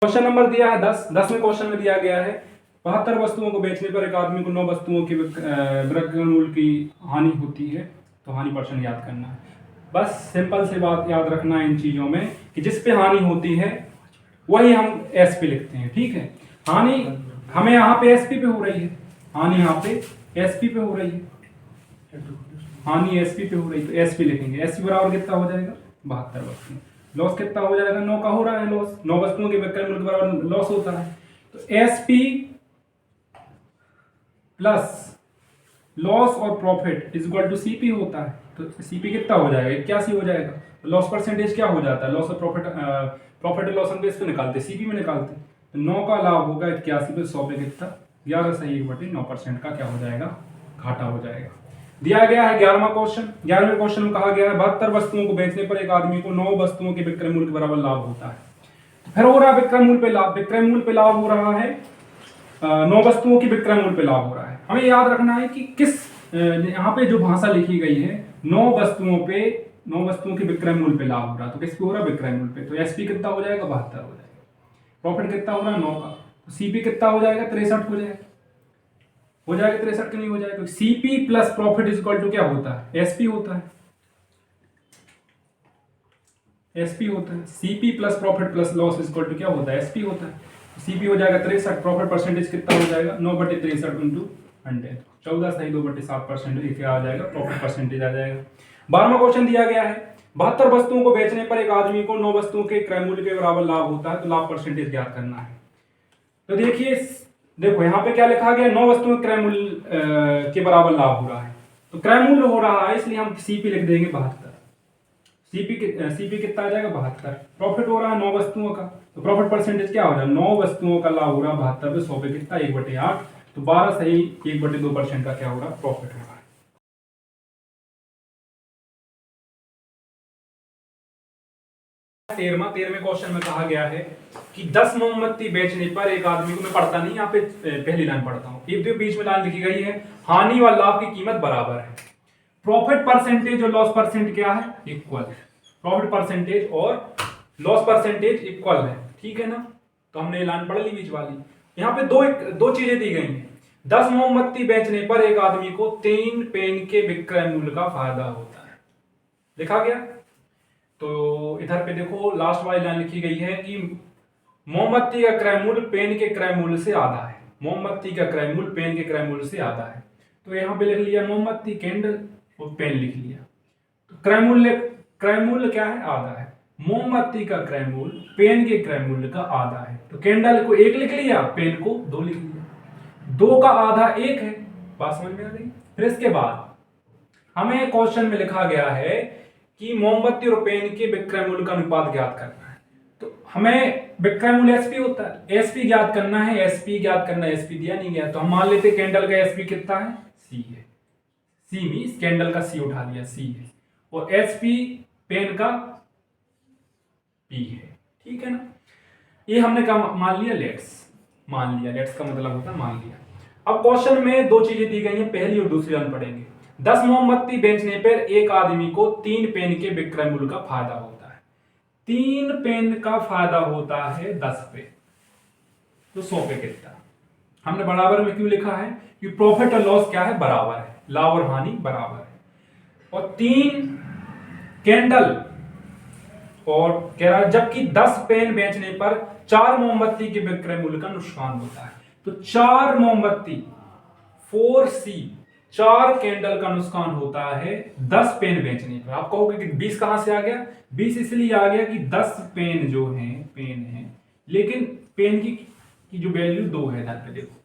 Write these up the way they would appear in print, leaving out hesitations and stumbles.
Question number दिया है 10वें क्वेश्चन में दिया गया है 72 वस्तुओं को बेचने पर एक आदमी को 9 वस्तुओं की विक्रय मूल्य की हानि होती है, तो हानि परसेंट याद करना है। बस सिंपल सी बात याद रखना है इन चीजों में कि जिस पे हानि होती है वही हम एस पे लिखते हैं, ठीक है। हानि हमें यहाँ पे एसपी पे हो रही है, हानि यहाँ पे एसपी पे हो रही है, हानि एसपी पे हो रही है तो एसपी लिखेंगे। एसपी बराबर कितना हो जाएगा 72 वस्तु। लॉस कितना हो जाएगा 9 का हो रहा है लॉस, 9 वस्तुओं के विक्रय मूल्य के बराबर लॉस होता है, तो एसपी प्लस लॉस और profit is equal to CP होता है। तो सीपी कितना हो जाएगा 81 हो जाएगा। तो लॉस परसेंटेज क्या हो जाता है, लॉस और प्रॉफिट और लॉस बेस पे निकालते, सीपी में निकालते। तो 9 का लाभ होगा 81 पे 100 पे कितना 11 सही 1/9% का क्या हो जाएगा घाटा हो जाएगा। दिया गया है 11वां क्वेश्चन। 11वें क्वेश्चन में कहा गया है 72 वस्तुओं को बेचने पर एक आदमी को 9 वस्तुओं के विक्रय मूल्य के बराबर लाभ होता है। तो फिर हो रहा है विक्रय मूल्य पे लाभ, विक्रय मूल्य पे लाभ हो रहा है 9 वस्तुओं की विक्रय मूल्य पे लाभ हो रहा है। हमें याद रखना है कि किस यहाँ पे जो भाषा लिखी गई है 9 वस्तुओं के विक्रय मूल्य पे लाभ हो रहा है, तो किस पे हो रहा है विक्रय मूल्य पे। तो एसपी कितना हो जाएगा 72 हो जाएगा। प्रॉफिट कितना हो रहा है 9 का, तो सीपी कितना हो जाएगा 63 हो जाएगा। 63 कि नहीं हो जाएगा। CP plus profit is equal to क्या होता है एसपी होता है, एसपी होता है। CP plus profit plus loss is equal to क्या होता है एसपी होता है। सीपी हो जाएगा 63, प्रॉफिट परसेंटेज कितना हो जाएगा 9/63 इंटू 100, 14 सही 2/7% क्या आ जाएगा प्रॉफिट परसेंटेज आ जाएगा। 12वां क्वेश्चन दिया गया है 72 वस्तुओं को बेचने पर एक आदमी को 9 वस्तुओं के क्रय मूल्य के बराबर लाभ होता है, तो लाभ परसेंटेज ज्ञात करना है। तो देखो यहाँ पे क्या लिखा गया 9 वस्तुओं के क्रय मूल्य के बराबर लाभ हो रहा है, तो क्रय मूल्य हो रहा है इसलिए हम सीपी लिख देंगे 72। सीपी कितना आ जाएगा 72। प्रॉफिट हो रहा है 9 वस्तुओं का, तो प्रॉफिट परसेंटेज क्या हो रहा है 9 वस्तुओं का लाभ हो रहा है 72 पे 100 पे कितना 1/8, तो 12 सही 1/2% का क्या हो रहा है प्रॉफिट हो रहा है। 13वें क्वेश्चन में कहा गया है कि 10 मोमबत्ती बेचने पर एक आदमी को, मैं पढ़ता नहीं यहाँ पे पहली लाइन पढ़ता हूँ, एक बीच में लाइन लिखी गई है हानि व लाभ की कीमत बराबर है, प्रॉफिट परसेंटेज और लॉस परसेंटेज क्या है इक्वल है। प्रॉफिट परसेंटेज और लॉस परसेंटेज इक्वल है, ठीक है ना। तो हमने ये लाइन पढ़ ली बीच वाली। यहाँ पे दो चीजें दी गई हैं। 10 मोमबत्ती बेचने पर एक आदमी को 3 पेन के विक्रय मूल्य का फायदा होता है, लिखा गया। तो इधर पे देखो लास्ट वाली लाइन लिखी गई है कि मोमबत्ती का क्रय मूल्य पेन के क्रय मूल्य से आधा है, मोमबत्ती का क्रय मूल्य पेन के क्रय मूल्य से आधा है। तो यहाँ पे लिख लिया मोमबत्ती कैंडल और पेन लिख लिया, तो क्रय मूल्य क्या है आधा है। मोमबत्ती का क्रय मूल्य पेन के क्रय मूल्य का आधा है, तो कैंडल को 1 लिख लिया, पेन को 2 लिख लिया। 2 का आधा 1 है, बात समझ में आ गई। फिर इसके बाद हमें क्वेश्चन में लिखा गया है कि मोमबत्ती और पेन के विक्रय मूल्य का अनुपात ज्ञात करना है, तो हमें विक्रय मूल्य एसपी होता है, एसपी ज्ञात करना है, एसपी ज्ञात करना है, एसपी दिया नहीं गया तो हम मान लेते कैंडल का एसपी कितना है सी है, सी मींस कैंडल का सी उठा लिया सी है, और एसपी पेन का पी है, ठीक है ना। ये हमने क्या मान लिया लेट्स का मतलब होता है मान लिया। अब क्वेश्चन में 2 चीजें दी गई हैं, पहली और दूसरी हम पढ़ेंगे। 10 मोमबत्ती बेचने पर एक आदमी को 3 पेन के विक्रय मूल्य का फायदा होता है। 3 पेन का फायदा होता है 10 पे, तो 100 पे कितना। हमने बराबर में क्यों लिखा है कि प्रॉफिट और लॉस क्या है बराबर है, लाभ और हानि बराबर है। और 3 कैंडल और कह रहा है जबकि 10 पेन बेचने पर 4 मोमबत्ती के विक्रय मूल्य का नुकसान होता है, तो 4 मोमबत्ती 4C 4 कैंडल का नुकसान होता है 10 पेन बेचने पर। आप कहोगे कि 20 कहां से आ गया, 20 इसलिए आ गया कि 10 पेन जो पेन है, लेकिन पेन की जो वैल्यू 2 है इधर पे देखो,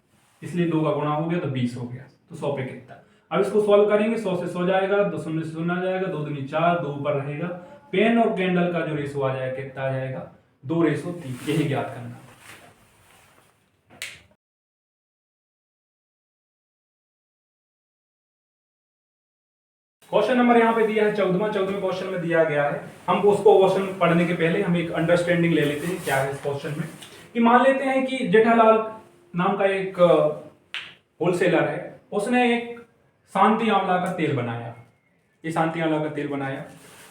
इसलिए 2 का गुणा हो गया तो 20 हो गया, तो 100 पे कितना। अब इसको सॉल्व करेंगे, 100 से 100 जाएगा, 2 से 0 आ जाएगा, 2 दूनी 4, 2 ऊपर रहेगा, पेन और कैंडल का जो रेशो आ जाएगा कितना आ जाएगा 2:3, यही ज्ञात करना। क्वेश्चन नंबर यहाँ पे दिया है 14वां क्वेश्चन में दिया गया है। हम उसको क्वेश्चन पढ़ने के पहले हम एक अंडरस्टैंडिंग ले लेते हैं क्या है इस क्वेश्चन में। कि मान लेते हैं कि जेठालाल नाम का एक होलसेलर है, उसने एक शांति आंवला का तेल बनाया, ये शांति आंवला का तेल बनाया,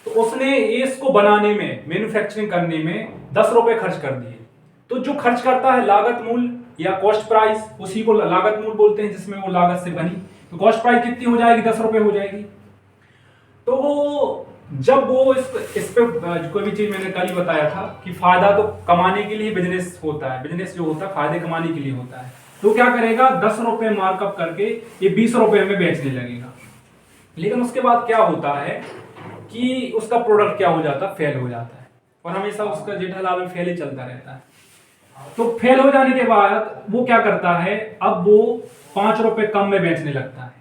तो उसने इसको बनाने में मैन्युफैक्चरिंग करने में 10 रुपए खर्च कर दिए। तो जो खर्च करता है लागत मूल्य या कॉस्ट प्राइस, उसी को लागत मूल्य बोलते हैं, जिसमें वो लागत से बनी। तो कॉस्ट प्राइस कितनी हो जाएगी, 10 रुपए हो जाएगी। तो जब वो इस पे कोई भी चीज, मैंने कल ही बताया था कि फायदा तो कमाने के लिए बिजनेस होता है, बिजनेस जो होता है फायदे कमाने के लिए होता है। तो क्या करेगा, 10 रुपए मार्कअप करके ये 20 रुपए में बेचने लगेगा। लेकिन उसके बाद क्या होता है कि उसका प्रोडक्ट क्या हो जाता है, फेल हो जाता है, और हमेशा उसका जेठालाल में फेल ही चलता रहता है। तो फेल हो जाने के बाद वो क्या करता है, अब वो 5 रुपए कम में बेचने लगता है।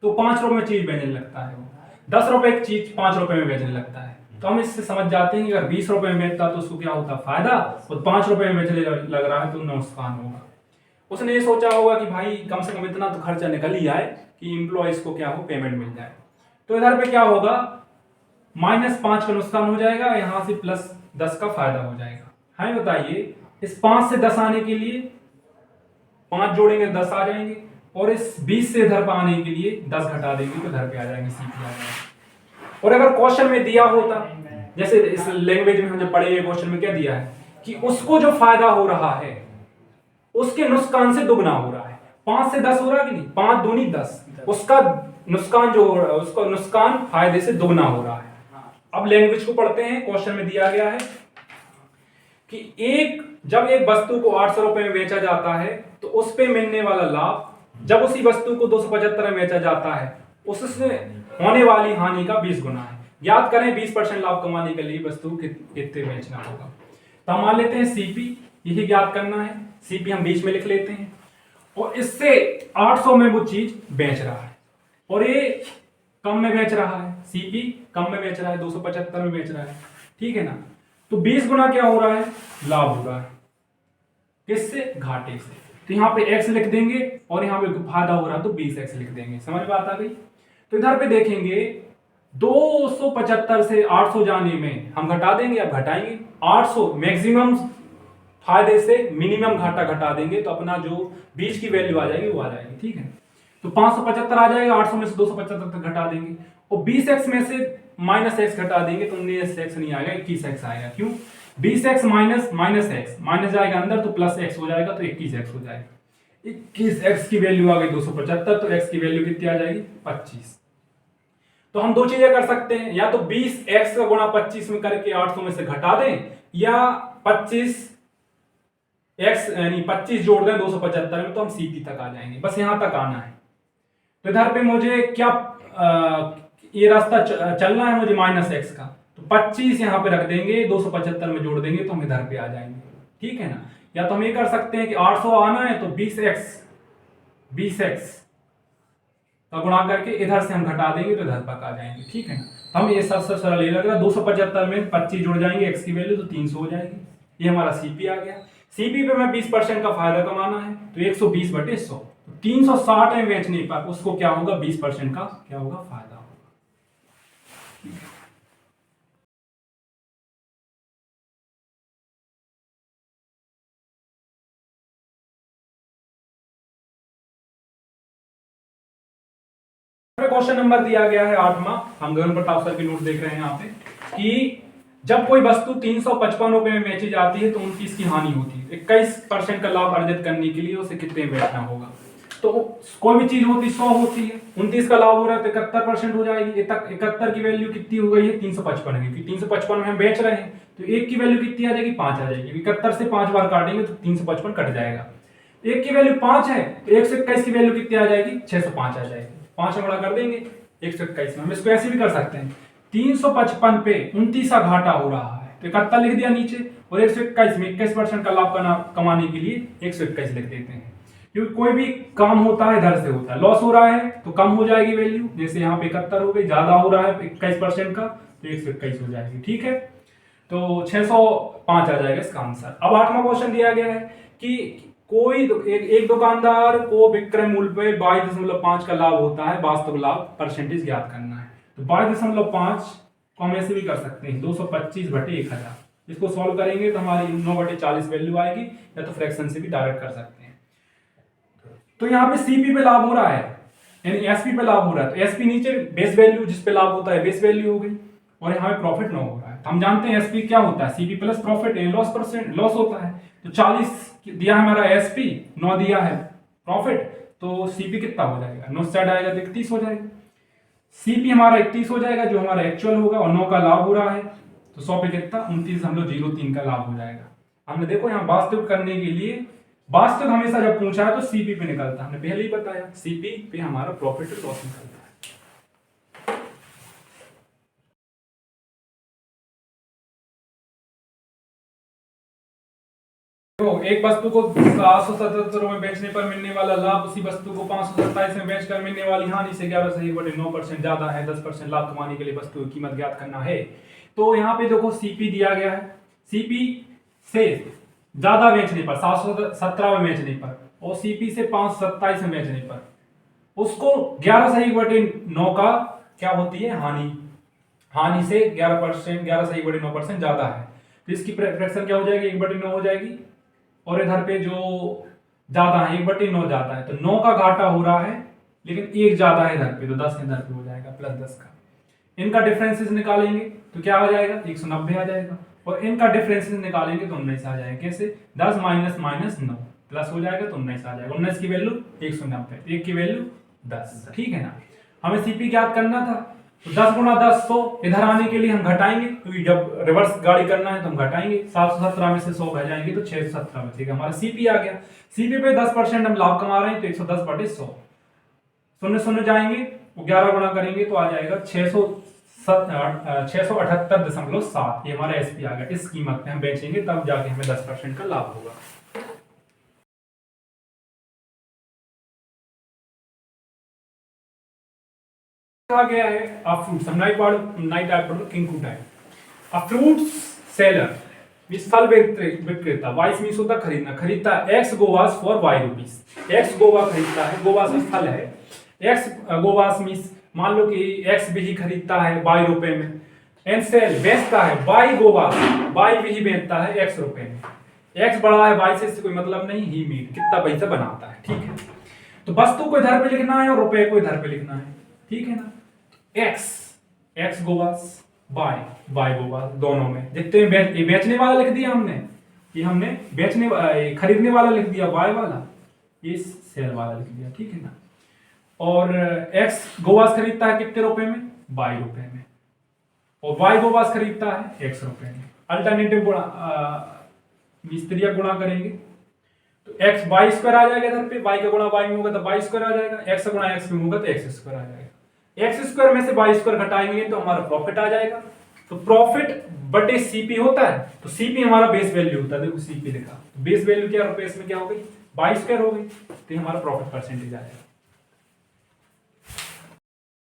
तो 5 रुपए में चीज बेचने लगता है, वो 10 रुपए की चीज 5 रुपए में बेचने लगता है। तो हम इससे समझ जाते हैं कि अगर 20 रुपए में बेचता तो उसको क्या होता फायदा, और 5 रुपए में बेचने लग रहा है तो नुकसान होगा। उसने ये सोचा होगा कि भाई कम से कम इतना तो खर्चा निकल ही आए कि इम्प्लॉयज को क्या हो, पेमेंट मिल जाए। तो इधर पे क्या होगा, -5 का नुकसान हो जाएगा, यहां से +10 का फायदा हो जाएगा। हमें बताइए, इस 5 से 10 आने के लिए 5 जोड़ेंगे 10 आ जाएंगे, और इस 20 से इधर पर आने के लिए 10 घटा देंगे तो इधर पे आ जाएंगे, सीपी आ जाएगा। और अगर क्वेश्चन में दिया होता, जैसे इस लैंग्वेज में हमने पढ़े, क्वेश्चन में क्या दिया है कि उसको जो फायदा हो रहा है उसके नुकसान से दुगना हो रहा है। 5 से 10 हो रहा है कि नहीं, 5 दूनी 10, उसका नुकसान जो हो रहा है, उसका नुकसान फायदे से दुगना हो रहा है। अब लैंग्वेज को पढ़ते हैं। क्वेश्चन में दिया गया है कि जब एक वस्तु को 800 रुपए में बेचा जाता है तो उस पे मिलने वाला लाभ जब उसी वस्तु को 275 में बेचा जाता है उससे होने वाली हानि का 20 गुना है। याद करें 20% लाभ कमाने के लिए वस्तु कितने बेचना होगा। तो हम मान लेते हैं सीपी, यही ज्ञात करना है। सीपी हम बीच में लिख लेते हैं, और इससे 800 में वो चीज बेच रहा है और ये कम में बेच रहा है, सीपी कम में बेच रहा है, 275 में बेच रहा है, ठीक है ना। तो 20 गुना क्या हो रहा है, लाभ हो रहा है, किससे, घाटे से। तो यहाँ पे x लिख देंगे और यहाँ पे फायदा हो रहा है तो 20x लिख देंगे। समझ में बात आ गई। तो इधर पे देखेंगे 275 से 800 जाने में हम घटा देंगे, अब घटाएंगे 800 मैक्सिमम फायदे से मिनिमम घाटा घटा देंगे तो अपना जो बीच की वैल्यू आ जाएगी वो आ जाएगी, ठीक है। तो 575 आ जाएगा, 800 में से 275 तक घटा देंगे, और 20x में से -x घटा देंगे तो 19x नहीं आएगा, 21x आएगा। क्यों, 20x माइनस x, माइनस जाएगा अंदर तो +x हो जाएगा तो 21x हो जाएगा। 21x की वैल्यू आ गई 275, तो x की वैल्यू कितनी आ जाएगी, 25। तो हम दो चीजें कर सकते हैं, या तो 20x का गुणा 25 में करके 800 में से घटा दें, या 25x यानी 25 जोड़ दें 275 में तो हम सीपी तक आ जाएंगे। बस यहां तक आना है। तो इधर पे मुझे क्या ये रास्ता चलना है मुझे -x का, तो 25 यहां पे रख देंगे, 275 में जोड़ देंगे तो हम इधर पे आ जाएंगे, ठीक है ना। या तो हम ये कर सकते हैं कि 800 आना है तो 20x का गुणा करके इधर से हम घटा देंगे तो इधर तक आ जाएंगे, ठीक है ना। तो हम ये सबसे सरल ये लग रहा है, 275 में 25 जुड़ जाएंगे, x की वैल्यू तो 300 हो जाएगी। ये हमारा सीपी आ गया। सीपी पे मैं 20% का फायदा कमाना है तो 120/100, 360 में बेचने पर उसको क्या होगा, 20% का क्या होगा, फायदा होगा। क्वेश्चन नंबर दिया गया है 8वां, हम गगन प्रताप सर के नोट देख रहे हैं यहाँ पे, कि जब कोई वस्तु 355 रुपए में बेची जाती है तो 29 की हानि होती है। 21% का लाभ अर्जित करने के लिए उसे कितने में बेचना होगा। तो कोई भी चीज होती 100 होती है, 29 का लाभ हो रहा है तो 71% हो जाएगी। 71 की वैल्यू कितनी हो गई है, 355 की। 355 में हम बेच रहे हैं तो एक की वैल्यू कितनी आ जाएगी, 5 आ जाएगी। 71 से 5 बार काटेंगे तो 355 कट जाएगा। एक की वैल्यू 5 है तो 121 की वैल्यू कितनी आ जाएगी, 605 आ जाएगी। 5 में बड़ा कर देंगे 121 में। हम इसको ऐसे भी कर सकते हैं, 355 पे 29 का घाटा हो रहा है तो 71 लिख दिया नीचे, और 121 में 21% का लाभ कमाने के लिए 121 लिख देते हैं। क्योंकि कोई भी काम होता है इधर से होता है, लॉस हो रहा है तो कम हो जाएगी वैल्यू, जैसे यहाँ पे 71 हो गई, ज्यादा हो रहा है 21% का तो 121 हो जाएगी, ठीक है। तो 605 आ जाएगा इसका आंसर। अब 8वां क्वेश्चन दिया गया है कि कोई एक दुकानदार को विक्रय मूल्य पे 22.5 का लाभ होता है, वास्तविक लाभ परसेंटेज ज्ञात करना है। तो 22.5 को हम ऐसे भी कर सकते हैं, 225/1000। इसको सॉल्व करेंगे तो हमारी 9/40 वैल्यू आएगी, या तो फ्रैक्शन से भी डायरेक्ट कर सकते हैं। तो यहाँ पे सीपी पे लाभ हो रहा है, यानी एसपी पे लाभ हो रहा है, तो एसपी नीचे बेस वैल्यू, जिस पे लाभ होता है बेस वैल्यू हो गई, और यहाँ पे प्रॉफिट 9 हो रहा है। तो हम जानते हैं एसपी क्या होता है, CP plus profit, loss percent loss होता है। तो 40 दिया है हमारा एसपी, 9 दिया है प्रॉफिट, तो सीपी कितना हो जाएगा, 9 से आएगा तो 31 हो जाएगा। सीपी हमारा 31 हो जाएगा जो हमारा एक्चुअल होगा, और 9 का लाभ हो रहा है तो 100 पे कितना 29.03 का लाभ हो जाएगा। हमने देखो यहाँ वास्तविक करने के लिए, वास्तविक हमेशा जब पूछा है तो सीपी पे निकलता है, हमने पहले ही बताया सीपी पे हमारा प्रॉफिट और लॉस निकलता है। तो एक वस्तु को 777 में बेचने पर मिलने वाला लाभ उसी वस्तु को 527 में बेचकर मिलने वाली हानि से 11.9% ज्यादा है। 10% लाभ कमाने के लिए वस्तु की कीमत ज्ञात करना है। तो यहाँ पे देखो सीपी दिया गया है, सीपी से ज्यादा बेचने पर 717 में बेचने पर और सीपी से 527 में बेचने पर उसको 11.9 का क्या होती है हानि, हानि से 11%, 11.9% ज्यादा है। तो इसकी फ्रैक्शन क्या हो जाएगी, 1/9 हो जाएगी। और इधर पे जो ज्यादा है 1/9 ज्यादा है, तो 9 का घाटा हो रहा है लेकिन 1 ज्यादा है इधर पे, तो 10 इधर पे हो जाएगा प्लस 10 का। इनका डिफरेंसेस निकालेंगे तो क्या आ जाएगा, 190 आ जाएगा। और इनका डिफरेंसेस निकालेंगे तो 19 आ जाएगा। कैसे, 10 माइनस माइनस 9 प्लस हो जाएगा तो 19 आ जाएगा। 19 की वैल्यू 190, 1 की वैल्यू 10, ठीक है ना। हमें सीपी ज्ञात करना था, तो 10 गुणा 10 100, इधर आने के लिए हम घटाएंगे क्योंकि जब रिवर्स गाड़ी करना है तो हम घटाएंगे। 717 में से 100 घटाएंगे तो 617 बचेगा, हमारा सीपी आ गया। सीपी पे 10% हम लाभ कमा रहे हैं तो 110/100, शून्य शून्य जाएंगे, वो 11 गुणा करेंगे तो आ जाएगा 678.7, ये हमारा एसपी आ गया। इस कीमत पे हम बेचेंगे तब जाके हमें 10% का लाभ होगा। कहा गया है अ फ्रूट्स, किंकू type. A fruits seller means फल विक्रेता, वाइस मींस होता खरीदना, खरीदता x guavas for y rupees. X guava खरीदता है, गोवास फल है, एक्स गोवास मींस मान लो कि एक्स भी ही खरीदता है वाई रुपए में, एंड सेल बेचता है वाई गोवास, वाई भी ही बेचता है एक्स रुपए में। एक्स बड़ा है वाई से इससे कोई मतलब नहीं, ही मीट कितना पैसा बनाता है, ठीक है। तो वस्तु को इधर पे लिखना है और रुपए को इधर पे लिखना है, ठीक है ना। एक्स गोवास, बाय गोवास, दोनों में जितने बेचने वाला लिख दिया हमने, ये हमने खरीदने वाला लिख दिया बाय वाला, ये सेल वाला लिख दिया, ठीक है ना। और एक्स गोवास खरीदता है कितने रुपए में, 22 रुपए में, और वाई गोवास खरीदता है x रुपए में। अल्टरनेटिव गुणा मिस्त्रिया गुणा करेंगे तो x वाई स्क्वायर आ जाएगा इधर पे, y का गुणा y में होगा तो वाई स्क्वायर आ जाएगा, x गुणा x में होगा तो x स्क्वायर आ जाएगा। एक्स स्क्वायर में से वाई स्क्वायर घटाएंगे तो हमारा प्रॉफिट आ जाएगा। तो प्रॉफिट बटे सीपी होता है, तो सीपी हमारा बेस वैल्यू होता है, देखो सीपी लिखा, तो बेस वैल्यू क्या रुपए इसमें क्या हो गई, वाई स्क्वायर हो गई, तो ये हमारा प्रॉफिट परसेंटेज आ जाएगा।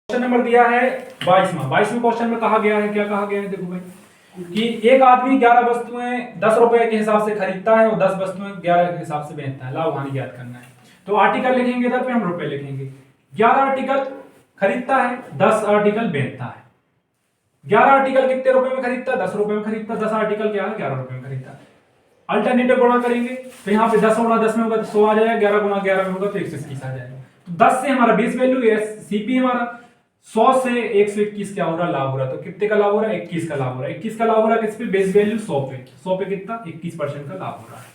क्वेश्चन नंबर दिया है 22वां क्वेश्चन में कहा गया है, क्या कहा गया है, देखो भाई कि एक आदमी 11 वस्तुएं 10 रुपए के हिसाब से खरीदता है और 10 वस्तुएं 11 के हिसाब से बेचता है, लाभ हानि ज्ञात करना है। तो आर्टिकल लिखेंगे इधर पे, हम रुपए लिखेंगे। 11 आर्टिकल खरीदता है, 10 आर्टिकल बेचता है। 11 आर्टिकल कितने रुपए में खरीदता है, 10 रुपए में खरीदता है, 10 आर्टिकल क्या है 11 रुपए में खरीदता है। अल्टरनेटिव गुणा करेंगे तो यहाँ पे 10 गुणा 10 में होगा तो 100 आ जाएगा, 11 गुणा 11 में होगा तो 121 आ जाएगा। तो 10 से हमारा बेस वैल्यू है सीपी हमारा, 100 से 121 क्या हो रहा, लाभ हो रहा। तो कितने का लाभ हो रहा है, 21 का लाभ हो रहा है। 21 का लाभ हो रहा है किस पे, बेस वैल्यू 100 पे, 100 पे कितना 21% का लाभ हो रहा है।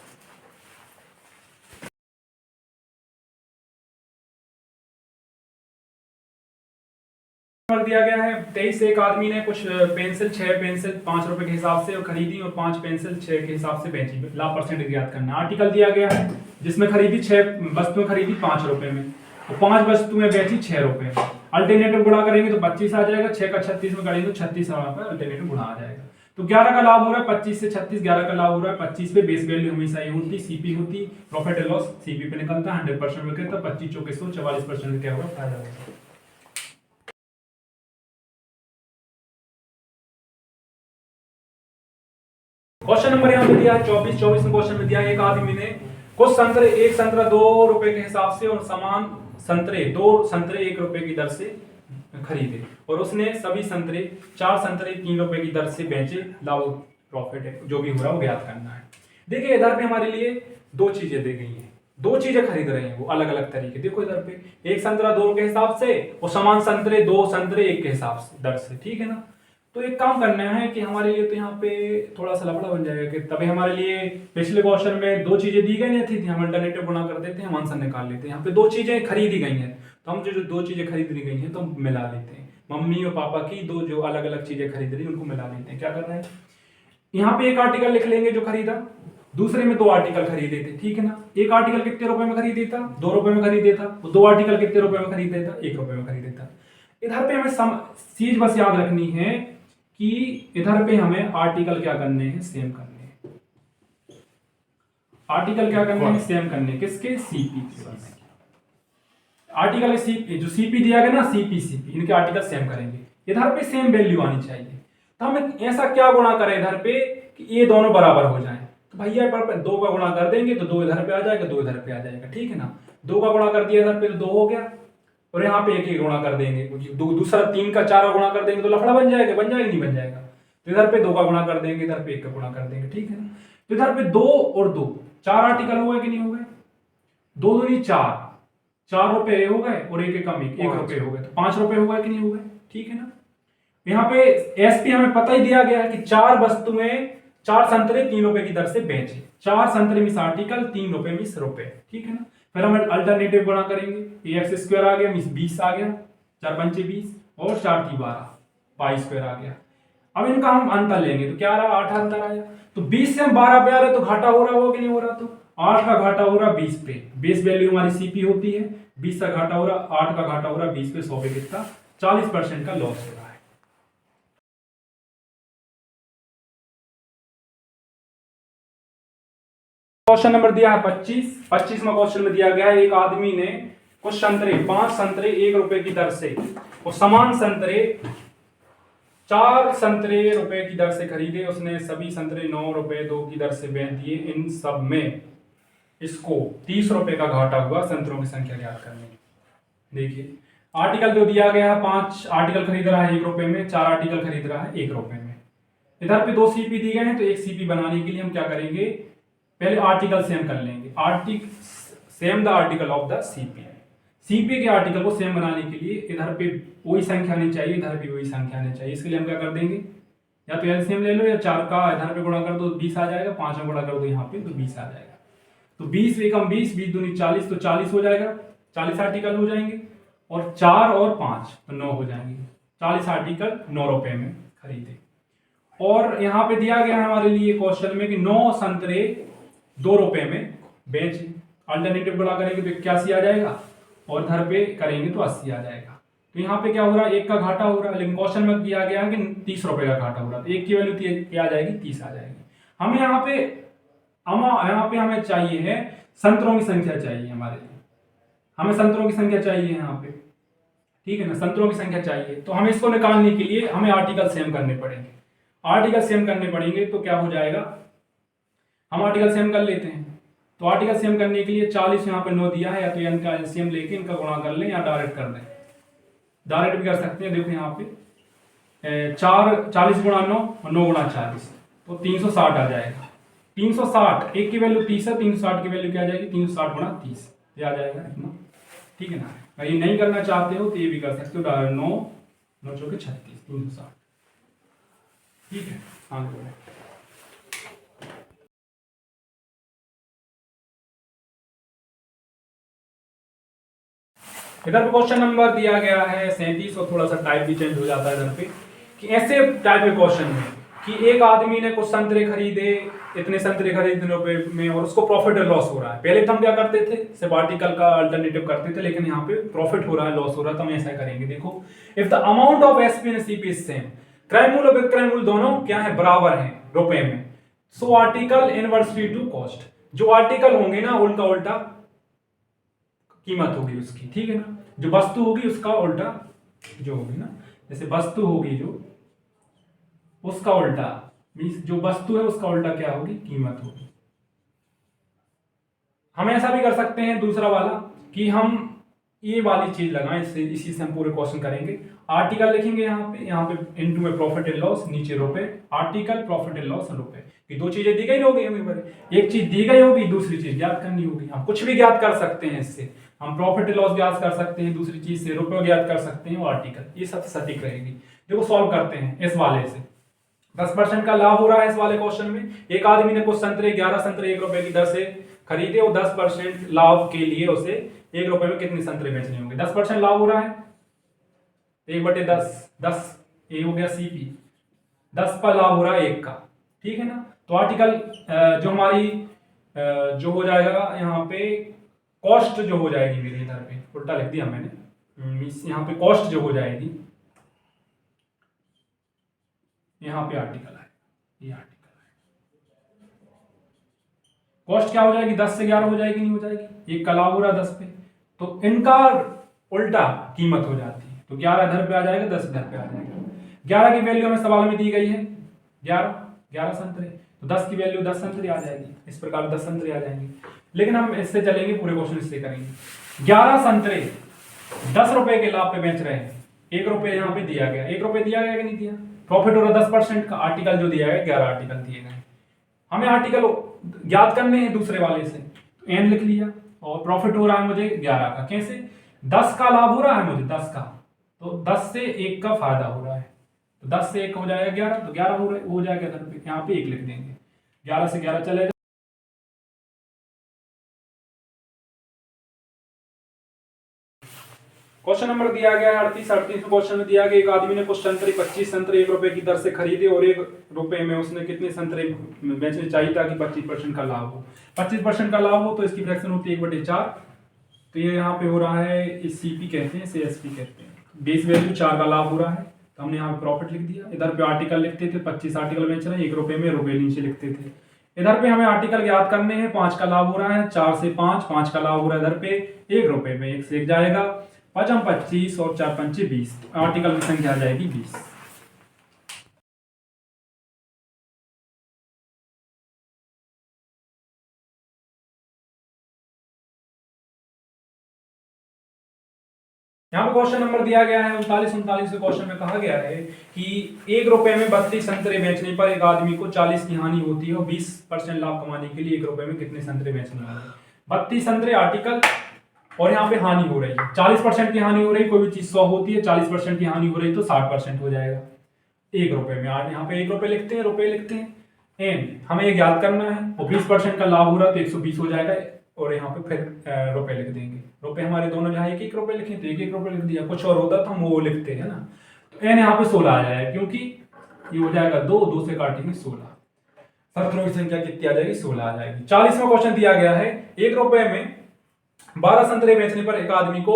दिया गया है 23 से एक आदमी ने कुछ पेंसिल 6 पेंसिल 5 रुपए के हिसाब से खरीदी और 5 पेंसिल 6 के हिसाब से बेची, लाभ परसेंटेज ज्ञात करना। आर्टिकल दिया गया है जिसमें खरीदी 6 वस्तुएं खरीदी 5 रुपए में और 5 वस्तुएं बेची 6 रुपए में। अल्टरनेटिव गुणा करेंगे तो 25 आ जाएगा, 6 का 36 में करेंगे तो 36 पर अल्टरनेटिव गुणा आ जाएगा। तो 11 का लाभ हो रहा है 25 से 36, 11 का लाभ हो रहा है 25 पे। बेस वैल्यू हमेशा ये होती, सीपी होती, प्रॉफिट एंड लॉस सीपी पे निकलता है। 100% में कितना 25 चौके 100, 44% क्या होगा फायदा होगा। क्वेश्चन नंबर यहाँ पे दिया है 24 में क्वेश्चन में दिया है एक आदमी ने कुछ संतरे, एक संतरा 2 रुपए के हिसाब से और समान संतरे 2 संतरे 1 रुपए की दर से खरीदे और उसने सभी संतरे 4 संतरे 3 रुपए की दर से बेचे, लाभ प्रॉफिट है जो भी हो रहा है वो ज्ञात करना है। देखिए इधर पे हमारे लिए 2 चीजें दी गई हैं, 2 चीजें खरीद रहे हैं वो अलग अलग तरीके। देखो इधर पे एक संतरा 2 के हिसाब से और समान संतरे 2 संतरे 1 के हिसाब से दर से, ठीक है ना। तो एक काम करना है कि हमारे लिए तो यहाँ पे थोड़ा सा लफड़ा बन जाएगा कि तभी हमारे लिए पिछले क्वेश्चन में दो चीजें दी गई नहीं थी, हम अल्टरनेटिव गुणा कर देते हैं, हम आंसर निकाल लेते हैं। यहाँ पे दो चीजें खरीदी गई हैं, तो हम जो दो चीजें खरीदी गई हैं तो हम मिला लेते हैं। मम्मी और पापा की दो जो अलग अलग चीजें खरीद रही उनको मिला लेते हैं। क्या कर रहे हैं, यहाँ पे एक आर्टिकल लिख लेंगे जो खरीदा, दूसरे में दो आर्टिकल खरीदे थे, ठीक है ना। एक आर्टिकल कितने रुपए में खरीदे था, 2 रुपए में खरीदे था। दो आर्टिकल कितने रुपए में खरीदे था, 1 रुपए में खरीदे था। इधर पे हमें चीज बस याद रखनी है कि इधर पे हमें आर्टिकल क्या करने हैं, सेम करने हैं। आर्टिकल क्या करने हैं, सेम करने, किसके, सीपी के। आर्टिकल जो सीपी दिया गया ना, सीपी इनके आर्टिकल सेम करेंगे। इधर पे सेम वैल्यू आनी चाहिए, तो हमें ऐसा क्या गुणा करें इधर पे कि ये दोनों बराबर हो जाएं। तो भैया पर 2 का गुणा कर देंगे तो 2 इधर पे आ जाएगा, 2 इधर पे आ जाएगा, ठीक है ना। 2 का गुणा कर दिया इधर पे तो 2 हो गया, और यहाँ पे 1 गुणा कर देंगे, दूसरा 3 का 4 का गुणा कर देंगे तो लफड़ा बन जाएगा, नहीं बन जाएगा। तो इधर पे 2 का गुणा कर देंगे, इधर पे 1 का गुणा कर देंगे, ठीक है ना। तो इधर पे 2 और 2 4 आर्टिकल हो गए कि नहीं हो गए, 2 दूनी 4 रुपए हो गए, और 1 कम 1 रुपए हो गए, तो 5 रुपए हो गए कि नहीं हो गए, ठीक है ना। यहाँ पे एसपी हमें पता ही दिया गया है कि 4 वस्तुएं 4 संतरे 3 रुपए की दर से बेचे, 4 संतरे मिस आर्टिकल 3 रुपए मिस रुपए, ठीक है ना। फिर हम अल्टरनेटिव गुणा करेंगे, एक्स स्क्वायर आ गया मिस 20 आ गया, 4 पंचे 20 और 4 ती 12, पाई स्क्वायर आ गया। अब इनका हम अंतर लेंगे तो क्या आ रहा, 8 अंतर आया। तो 20 से हम 12 पे आ रहे तो घाटा हो रहा हो कि नहीं हो रहा, तो 8 का घाटा हो रहा 20 पे, बेस वैल्यू हमारी सीपी होती है, 20 का घाटा हो रहा, 8 का घाटा हो रहा 20 पे, 100 पे कितना, 40% का लॉस हो रहा है। क्वेश्चन नंबर दिया है 25वां क्वेश्चन में दिया गया है, एक आदमी ने कुछ संतरे 5 संतरे 1 रुपए की दर से और समान संतरे 4 संतरे रुपए की दर से खरीदे, उसने सभी संतरे 9 रुपए 2 की दर से बेच दिए, इन सब में इसको 30 रुपए का घाटा हुआ, संतरों की संख्या ज्ञात करनी। देखिए आर्टिकल जो दिया गया है, 5 आर्टिकल खरीद रहा है 1 रुपए में, 4 आर्टिकल खरीद रहा है 1 रुपए में। इधर पे 2 सीपी दिए गए हैं, तो एक सीपी बनाने के लिए हम क्या करेंगे, पहले आर्टिकल सेम कर लेंगे, same the article of the CP. CP के आर्टिकल को सेम बनाने के लिए इधर पे वही संख्या आनी चाहिए, इधर भी वही संख्या आनी चाहिए। इसके लिए हम क्या कर देंगे, या तो एलसीएम ले लो, या 4 का इधर पे गुणा कर दो 20 आ जाएगा, 5 में गुणा कर दो यहाँ पे तो 20 आ जाएगा। तो 20 एकम 20, 20 दूनी 40, तो 40 हो जाएगा, 40 आर्टिकल हो जाएंगे, और 4 और 5 तो 9 हो जाएंगे। 40 आर्टिकल 9 रुपए में खरीदे, और यहाँ पे दिया गया हमारे लिए क्वेश्चन में कि 9 संतरे 2 रुपए में बेच। अल्टरनेटिव गुणा करेंगे तो 81 आ जाएगा, और इधर पे करेंगे तो 80 आ जाएगा। तो यहाँ पे क्या हो रहा है, 1 का घाटा हो रहा है, लेकिन क्वेश्चन में दिया गया है कि 30 रुपए का घाटा हो रहा है, तो 1 की वैल्यू क्या आ जाएगी, 30 आ जाएगी। हमें यहाँ पे हमें चाहिए है संतरों की संख्या चाहिए, हमारे लिए हमें संतरों की संख्या चाहिए यहाँ पे, ठीक है ना, संतरों की संख्या चाहिए। तो हमें इसको निकालने के लिए हमें आर्टिकल सेम करने पड़ेंगे। आर्टिकल सेम करने पड़ेंगे तो क्या हो जाएगा, हम आर्टिकल सेम कर लेते हैं। तो आर्टिकल सेम करने के लिए 40 यहाँ पे 9 दिया है, या तो इनका एलसीएम लेके इनका गुणा कर लें, या डायरेक्ट कर दें, डायरेक्ट भी कर सकते हैं। देखो यहाँ पे 40 गुणा 9 और 9 गुणा 40, तो 360 आ जाएगा। 360, 1 की वैल्यू 30 है, 360 की वैल्यू क्या आ जाएगी, 360 गुणा 30, ये आ जाएगा इतना, ठीक है ना। अगर ये नहीं करना चाहते हो तो ये भी कर सकते हो, 9 चौके 36, 360, ठीक है। हाँ इधर पे क्वेश्चन नंबर दिया गया है 37, और थोड़ा सा टाइप भी चेंज हो जाता है इधर पे, कि ऐसे टाइप के क्वेश्चन में कि एक आदमी ने कुछ संतरे खरीदे, इतने संतरे खरीदे रुपए में, और उसको प्रॉफिट और लॉस हो रहा है। पहले तो हम क्या करते थे, सिर्फ आर्टिकल का अल्टरनेटिव करते थे, लेकिन यहाँ पे प्रॉफिट हो रहा है, लॉस हो रहा है, तो हम ऐसा करेंगे। देखो, if the amount of SP and CP is same, क्रय मूल्य और विक्रय मूल्य दोनों क्या है, बराबर है रुपए में, so article inversely to cost, जो आर्टिकल होंगे ना उल्टा उल्टा कीमत होगी उसकी, ठीक है ना। जो वस्तु होगी उसका उल्टा जो होगी ना, जैसे वस्तु होगी जो उसका उल्टा मींस जो वस्तु है उसका उल्टा क्या होगी, कीमत होगी। हम ऐसा भी कर सकते हैं दूसरा वाला कि हम ये वाली चीज लगाएं, इससे इसी से हम पूरे क्वेश्चन करेंगे। आर्टिकल लिखेंगे यहाँ पे इनटू में प्रॉफिट एंड लॉस, नीचे रुपए, आर्टिकल प्रॉफिट एंड लॉस रुपए, ये दो चीजें दी गई होगी हमें पर, एक चीज दी गई होगी, दूसरी चीज ज्ञात करनी होगी। हम कुछ भी ज्ञात कर सकते हैं इससे, हम प्रॉफिट एंड लॉस ज्ञात कर सकते हैं, दूसरी चीज से रुपए ज्ञात कर सकते हैं, और आर्टिकल, ये सब सटीक रहेगी। देखो सॉल्व करते हैं इस वाले से। 10% का लाभ हो रहा है इस वाले क्वेश्चन में। एक आदमी ने कुछ संतरे 11 संतरे 1 रुपए की दर से खरीदे और 10% लाभ के लिए उसे 1 रुपए में कितने संतरे बेचने होंगे। 10% लाभ हो रहा है, 1/10, 10 ये हो गया सीपी, 10 का लाभ हो रहा है 1 का, ठीक है ना। तो आर्टिकल जो हमारी जो हो जाएगा यहाँ पे कॉस्ट जो हो जाएगी, मेरे इधर पे उल्टा लिख दिया मैंने, यहाँ पे कॉस्ट जो हो जाएगी, यहाँ पे आर्टिकल है, ये आर्टिकल है। कॉस्ट क्या हो जाएगी, 10 से 11 हो जाएगी, नहीं हो जाएगी। एक का लाभ हो रहा है 10 पे, तो इनका उल्टा कीमत हो जाती है। तो 11 इधर पे आ जाएगा, 10 इधर पे आ जाएगा। 11 की वैल्यू हमें सवाल में दी गई है 11 संतरे, तो 10 की वैल्यू 10 संतरे आ जाएगी। इस प्रकार 10 संतरे आ जाएंगे। लेकिन हम इससे चलेंगे, पूरे क्वेश्चन इससे करेंगे। 11 संतरे 10 रुपए के लाभ पे बेच रहे हैं, 1 रुपए यहाँ पे दिया गया, 1 रुपए दिया गया कि नहीं दिया। प्रॉफिट हो रहा 10% का, आर्टिकल जो दिया गया 11 आर्टिकल दिए गए। हमें आर्टिकल याद करने हैं दूसरे वाले से, तो एन लिख लिया और प्रॉफिट हो रहा है मुझे 11 का। कैसे, 10 का लाभ हो रहा है मुझे 10 का, तो 10 से 1 का फायदा हो रहा है, तो 10 से 1 हो जाएगा 11, तो 11 हो जाएगा इधर पे, यहाँ पे 1 लिख देंगे, 11 से 11 चले। क्वेश्चन नंबर दिया गया है 38 क्वेश्चन में दिया गया एक आदमी ने कुछ संतरे 25 संतरे 1 रुपए की दर से खरीदे और 1 रुपए में उसने कितने संतरे बेचने चाहिए ताकि 25% का लाभ हो। 25% का लाभ हो तो इसकी फ्रैक्शन होती है 1/4, तो ये यहाँ पे हो रहा है, इस सीपी कहते हैं, इसे एसपी कहते हैं। बेस वैल्यू 4 का लाभ हो रहा है, तो हमने यहाँ पे प्रॉफिट लिख दिया। इधर पे आर्टिकल लिखते थे, 25 आर्टिकल बेच रहे हैं, 1 रुपए में रुपए नीचे लिखते थे। इधर पे हमें आर्टिकल याद करने हैं, 5 का लाभ हो रहा है, 4 से 5, 5 का लाभ हो रहा है इधर पे 1 रुपए में, 1 से 1 जाएगा, 5 25 और 4 5 20, आर्टिकल की संख्या आ जाएगी 20। यहाँ पे क्वेश्चन नंबर दिया गया है 39 क्वेश्चन में कहा गया है कि 1 रुपए में 32 संतरे बेचने पर एक आदमी को 40 की हानि होती है और 20% लाभ कमाने के लिए 1 रुपए में कितने संतरे बेचने होंगे। 32 संतरे आर्टिकल और यहाँ पे हानि हो रही है, 40% की हानि हो रही है, कोई भी चीज 100 होती है, 40% की हानि हो रही है तो 60% हो जाएगा 1 रुपए में। यहाँ पे 1 रुपए लिखते हैं, रुपए लिखते हैं, एंड हमें एक याद करना है, और 20% का लाभ हो रहा है तो 120 हो जाएगा, और यहाँ पे फिर रुपए लिख देंगे। रुपए हमारे दोनों जहाँ 1 रुपए लिखे तो 1 रुपए लिख दिया, कुछ और होता तो हम वो लिखते हैं ना। तो एन यहाँ पे 16 आ जाएगा, क्योंकि ये हो जाएगा 2 से काटेंगे 16, संतरों की संख्या कितनी आ जाएगी, 16 आ जाएगी। 40वां क्वेश्चन दिया गया है 1 रुपए में 12 संतरे बेचने पर एक आदमी को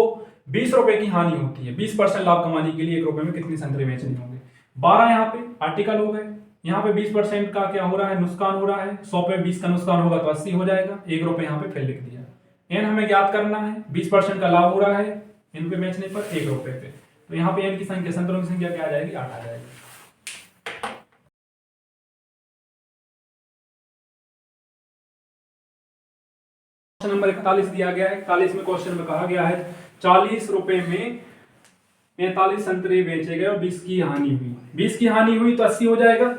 20 रुपए की हानि होती है, 20% लाभ कमाने के लिए 1 रुपए में कितने संतरे बेचने होंगे। 12 यहाँ पे आर्टिकल हो गए, यहाँ पे 20% का क्या हो रहा है, नुकसान हो रहा है, 100 पे 20 का नुकसान होगा तो 80 हो जाएगा, 1 रुपए यहाँ पे फिर लिख दिया। एन हमें याद करना है, 20% का लाभ हो रहा है इन पे बेचने पर 1 रुपए पे, तो यहाँ पे एन की संख्या, संतरों की संख्या क्या आ जाएगी, 8 आ जाएगी। क्वेश्चन नंबर 41 दिया गया है। 41वें क्वेश्चन में कहा गया है 40 रुपए में 45 संतरे बेचे गए और 20 की हानि हुई। 20 की हानि हुई तो 80 हो जाएगा,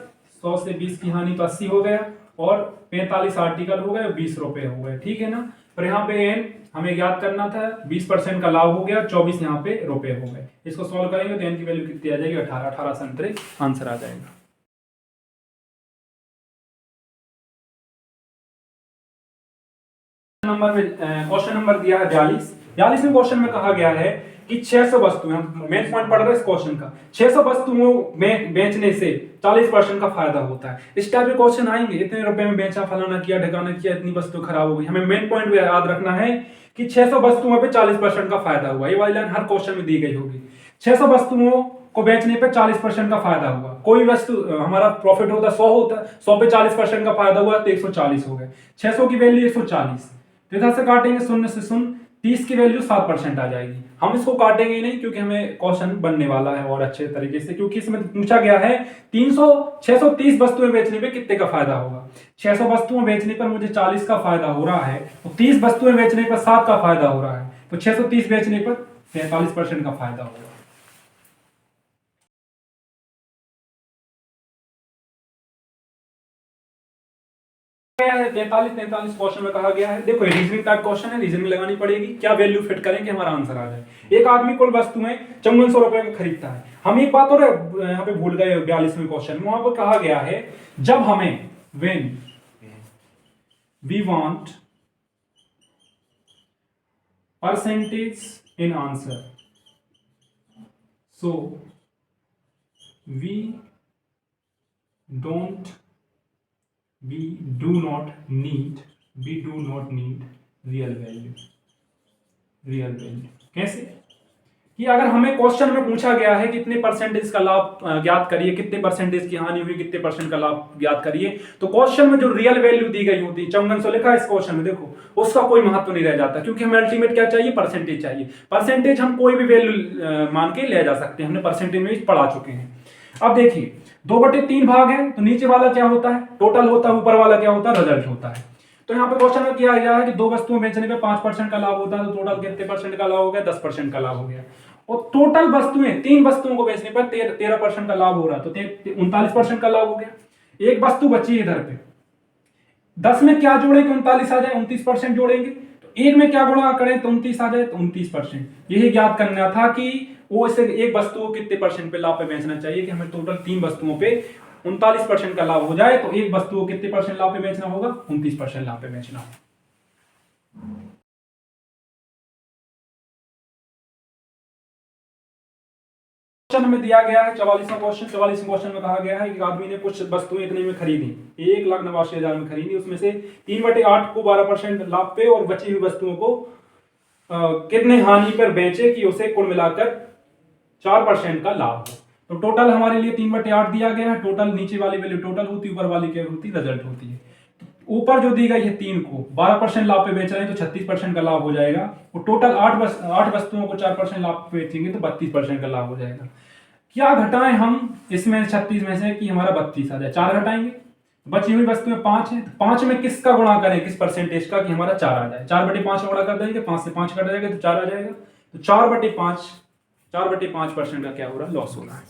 100 से 20 की हानि तो 80 हो गया, और 45 आर्टिकल हो गए और 20 रुपए हो गए, ठीक है ना। पर यहाँ पे एन हमें याद करना था, 20% का लाभ हो गया, 24 यहाँ पे रुपए हो गए। इसको सॉल्व करेंगे तो एन की वैल्यू कितनी आ जाएगी, 18 संतरे आंसर आ जाएगा। क्वेश्चन नंबर दिया है 42वें क्वेश्चन में कहा गया है कि 600 वस्तुएं, मेन पॉइंट पढ़ रहे हैं इस क्वेश्चन का, 600 वस्तुओं में बेचने से 40% का फायदा होता है। इस टाइप के क्वेश्चन आएंगे, इतने रुपए में बेचा, फलाना किया, ढकाना किया, इतनी वस्तु खराब हो गई। हमें मेन पॉइंट भी याद रखना है कि 600 वस्तुओं पे 40% का फायदा हुआ। ये वाली लाइन हर क्वेश्चन में दी गई होगी। 600 वस्तुओं को बेचने पे 40% का फायदा हुआ। कोई वस्तु हमारा प्रॉफिट होता 100 होता, 100 पे 40% का फायदा हुआ तो 140 हो गए। 600 की वैल्यू 140, तो इधर से काटेंगे 0 से 0, 30 की वैल्यू 7% आ जाएगी। हम इसको काटेंगे ही नहीं क्योंकि हमें क्वेश्चन बनने वाला है और अच्छे तरीके से, क्योंकि इसमें पूछा गया है 630 वस्तुएं बेचने पे कितने का फायदा होगा। 600 वस्तुएं बेचने पर मुझे 40 का फायदा हो रहा है, तो 30 वस्तुएं बेचने पर 7 का फायदा हो रहा है, तो 630 बेचने पर 43% का फायदा होगा। 43 क्वेश्चन में कहा गया है, देखो रीजनिंग टाइप क्वेश्चन है, रीजनिंग लगानी पड़ेगी, क्या वैल्यू फिट करेंगे हमारा आंसर आ जाए। एक आदमी कुल वस्तुएं 5400 रुपए में खरीदता है। हम एक बात और यहाँ पे भूल गए 42वें क्वेश्चन में, वहां पर कहा गया है जब हमें when we want percentage in answer so we do not need real value. कैसे कि अगर हमें क्वेश्चन में पूछा गया है कितने परसेंटेज का लाभ ज्ञात करिए, कितने परसेंटेज की हानि हुई, कितने परसेंट का लाभ ज्ञात करिए, तो क्वेश्चन में जो रियल वैल्यू दी गई होती है 5400 लिखा है इस क्वेश्चन में, देखो उसका कोई महत्व नहीं रह जाता, क्योंकि हमें अल्टीमेट क्या चाहिए, परसेंटेज चाहिए। परसेंटेज हम कोई भी वैल्यू मान के ले जा सकते हैं, हमने परसेंटेज में पढ़ा चुके हैं। अब देखिए 2/3 भाग है, तो नीचे वाला क्या होता है, टोटल होता है, ऊपर वाला क्या होता है, रिजल्ट होता है। तो यहाँ पे क्वेश्चन में किया गया है कि दो वस्तुएं बेचने पे 5% का लाभ होता है, तो टोटल कितने परसेंट का लाभ हो गया, 10% का लाभ हो गया। और टोटल वस्तुएं 3 वस्तुओं को बेचने पर 13% का लाभ हो रहा है, तो 39% का लाभ हो गया। एक वस्तु बची इधर पे, 10 में क्या जोड़ेंगे 39 आ जाए, 29% जोड़ेंगे, तो एक में क्या गुणा करें तो 29 आ जाए, तो 29%। यही ज्ञात करना था कि वो इसे एक वस्तु को कितने परसेंट पे लाभ पे बेचना चाहिए, कि हमें टोटल 3 वस्तुओं पे 39% का लाभ हो जाए, तो एक वस्तु को कितने परसेंट लाभ पे बेचना होगा, 29% लाभ पे बेचना होगा। क्वेश्चन में दिया गया है 44वां क्वेश्चन। 44वें क्वेश्चन में कहा गया है कि आदमी ने कुछ वस्तुएं इतने में खरीदी, 1,89,000 में खरीदी, उसमें से 3/8 को 12% लाभ पे और बची हुई वस्तुओं को कितने हानि पर बेचे कि उसे कुल मिलाकर 4% का लाभ हो। तो टोटल हमारे लिए 3/8 दिया गया है, टोटल नीचे वाली वैल्यू टोटल होती है, ऊपर वाली क्या होती है, रिजल्ट होती है। तो ऊपर जो दी गई है 3 को 12% लाभ पे बेच रहे हैं, तो 36% का लाभ हो जाएगा, और टोटल 8 वस्तुओं को 4% लाभ पे बेचेंगे तो 32% का लाभ हो जाएगा। क्या घटाएं हम इसमें 36 में से कि हमारा 32 आ जाए, 4 घटाएंगे, बची हुई वस्तुएं 5 है, 5 में किसका गुणा करें, किस परसेंटेज का, कि हमारा 4 आ जाए। 4/5 गुणा कर देंगे, 5 से 5 कट जाएगा तो 4 आ जाएगा, तो 4/5% का क्या हो रहा है, लॉस हो रहा है।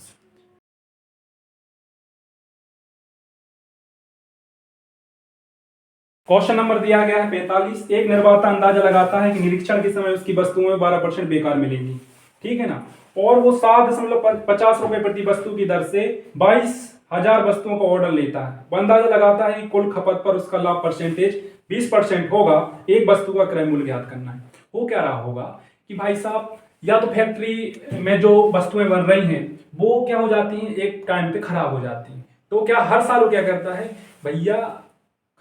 क्वेश्चन नंबर दिया गया है 45। एक निर्माता अंदाजा लगाता है कि निरीक्षण के समय उसकी वस्तुओं में 12% बेकार मिलेंगी, ठीक है ना, और वो 7.50 रुपए प्रति वस्तु की दर से 22,000 वस्तुओं का ऑर्डर लेता है। वो अंदाजा लगाता है कि कुल खपत पर उसका लाभ परसेंटेज 20% होगा। एक वस्तु का क्रय मूल्य ज्ञात करना है। वो क्या रहा होगा कि भाई साहब, या तो फैक्ट्री में जो वस्तुएं बन रही हैं वो क्या हो जाती हैं, एक टाइम पे खराब हो जाती हैं, तो क्या हर साल वो क्या करता है, भैया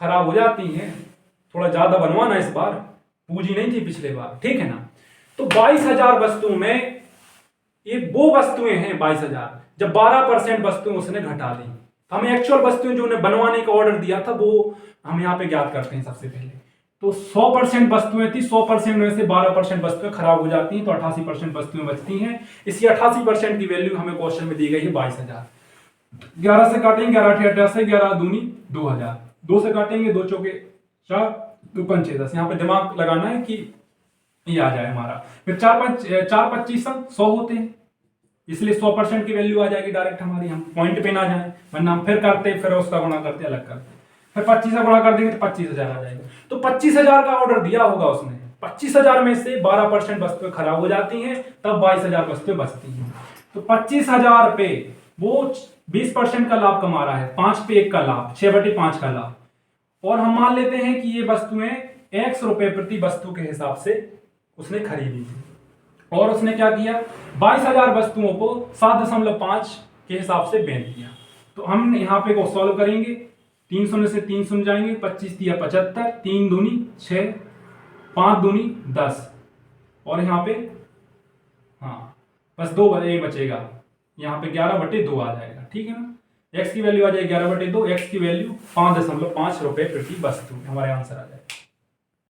खराब हो जाती हैं, थोड़ा ज्यादा बनवाना, इस बार पूंजी नहीं थी पिछले बार, ठीक है ना। तो 22,000 वस्तुओं में ये वो वस्तुएं हैं 22,000, जब 12% वस्तुएं उसने घटा दी, हमें एक्चुअल वस्तुएं जो उन्हें बनवाने का ऑर्डर दिया था वो हम यहाँ पे ज्ञात करते हैं सबसे पहले। तो 100% वस्तुएं थी, 100% में से 12% वस्तुएं खराब हो जाती हैं, तो 88% वस्तुएं बचती हैं। इसी 88% की वैल्यू हमें क्वेश्चन में दी गई है 22,000। 11 से काटेंगे, 11 8 88, 11 दूनी 2,000, 2 से काटेंगे, 2 चौके 4, 2 5 6 10। यहाँ पे दिमाग लगाना है कि ये आ जाए हमारा। फिर 4 25 100 होते हैं, इसलिए 100% की वैल्यू आ जाएगी डायरेक्ट हमारी, हम पॉइंट पे ना जाए, वरना हम फिर करते, फिर उसका गुणा करते, अलग करते, फिर 25 से गुणा कर देंगे तो 25,000 आ जाएगा। तो 25,000 का ऑर्डर दिया होगा उसने, 25,000 में से 12% वस्तुएं खराब हो जाती हैं, तब 22,000 वस्तुएं बचती हैं। तो 25,000 पे वो 20% का लाभ कमा रहा है, 5 पे 1 का लाभ, 6/5 का लाभ। और हम मान लेते हैं कि ये वस्तुएं X रुपए प्रति वस्तु के हिसाब से उसने खरीदी थी, और उसने क्या किया, 22,000 वस्तुओं को 7.5 के हिसाब से बेच दिया। तो हम यहाँ पे को सॉल्व करेंगे, 3 शून्य से 3 शून्य जाएंगे, 25 दिया 75, 3 दूनी 6, 5 दूनी 10, और यहाँ पे हाँ बस 2 बचेगा, यहाँ पे 11/2 आ जाएगा, ठीक है ना। x की वैल्यू आ जाएगी 11/2, x की वैल्यू 5.5 रुपए प्रति वस्तु, हमारे आंसर आ जाएगा।